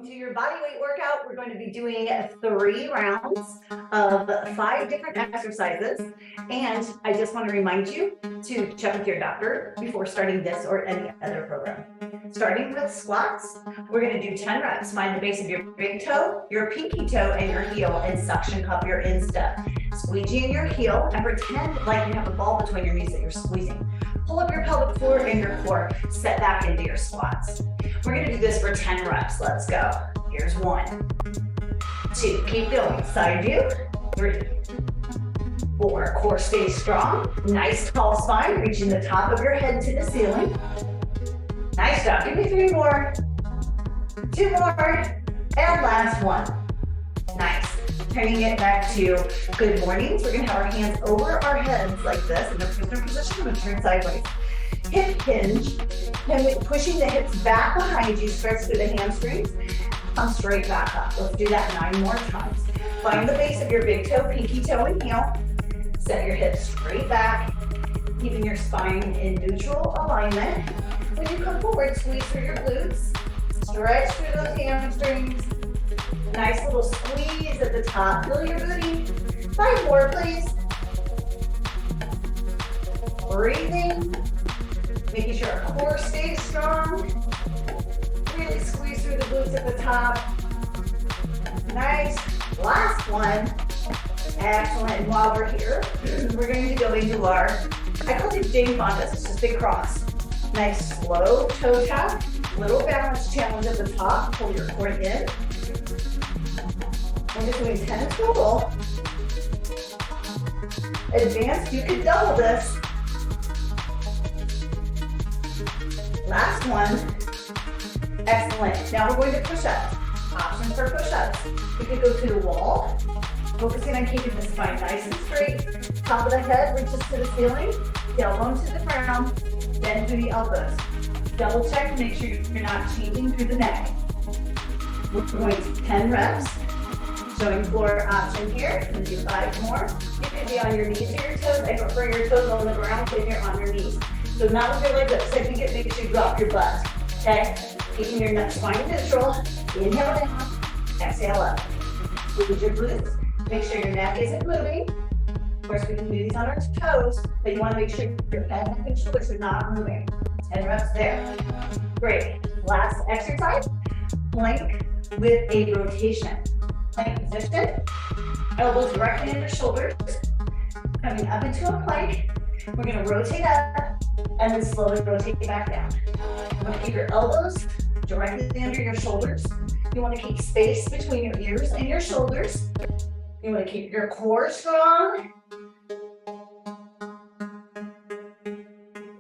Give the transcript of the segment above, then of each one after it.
Welcome to your body weight workout. We're going to be doing 3 rounds of 5 different exercises. And I just want to remind you to check with your doctor before starting this or any other program. Starting with squats, we're going to do 10 reps. Find the base of your big toe, your pinky toe, and your heel, and suction cup your instep. Squeegee in your heel and pretend like you have a ball between your knees that you're squeezing. Pull up your pelvic floor and your core. Set back into your squats. We're going to do this for 10 reps. Let's go. Here's 1, 2. Keep going. Side view. 3, 4. Core stays strong. Nice tall spine. Reaching the top of your head to the ceiling. Nice job. Give me 3 more. 2 more. And last 1. Nice. Turning it back to good mornings. We're going to have our hands over our heads like this in the prisoner position. I'm going to turn sideways. Hip hinge. And pushing the hips back behind you, stretch through the hamstrings. Come straight back up. Let's do that 9 more times. Find the base of your big toe, pinky toe, and heel. Set your hips straight back, keeping your spine in neutral alignment. When you come forward, squeeze through your glutes. Stretch through those hamstrings. Nice little squeeze at the top. Feel your booty. 5 more, please. Breathing. Making sure our core stays strong. Really squeeze through the glutes at the top. Nice. Last one. Excellent. And while we're here, we're going to go into our, I call it Jane Fonda's. It's just a cross. Nice slow toe tap. Little balance challenge at the top. Pull your core in. I'm just doing 10 total. Advanced, you can double this. Last one. Excellent. Now we're going to push-ups. Options for push-ups. You could go to the wall, focusing on keeping the spine nice and straight. Top of the head reaches to the ceiling. Tailbone to the ground. Bend through the elbows. Double check to make sure you're not changing through the neck. We're going to 10 reps. Showing floor option here. And do 5 more. You can be on your knees or your toes. I prefer your toes on the ground if you're on your knees. So not with your legs up. So if you get big, you drop your butt. Okay? Keeping your neck spine neutral. Inhale down. Exhale up. Squeeze your glutes. Make sure your neck isn't moving. Of course, we can do these on our toes, but you want to make sure your head, neck, and shoulders are not moving. 10 reps there. Great. Last exercise. Plank with a rotation. Plank position. Elbows directly under shoulders. Coming up into a plank. We're going to rotate up and then slowly rotate back down. You want to keep your elbows directly under your shoulders. You want to keep space between your ears and your shoulders. You want to keep your core strong.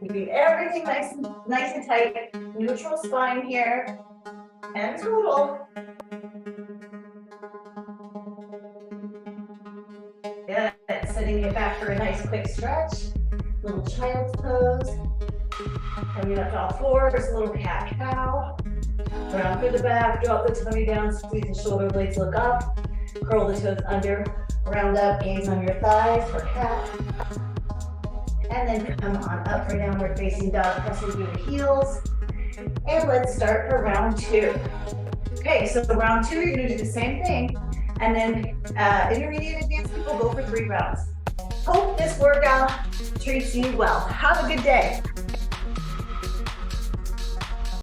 Keeping everything nice and tight. Neutral spine here. And total. Good. Setting it back for a nice quick stretch. Little child's pose. Coming up to all fours, little cat-cow. Round through the back, drop the tummy down, squeeze the shoulder blades, look up. Curl the toes under, round up, gaze on your thighs for cat. And then come on up for downward facing dog, pressing through the heels. And let's start for round 2. Okay, so for round 2, you're gonna do the same thing. And then intermediate advanced people go for 3 rounds. Hope this workout treats you well. Have a good day.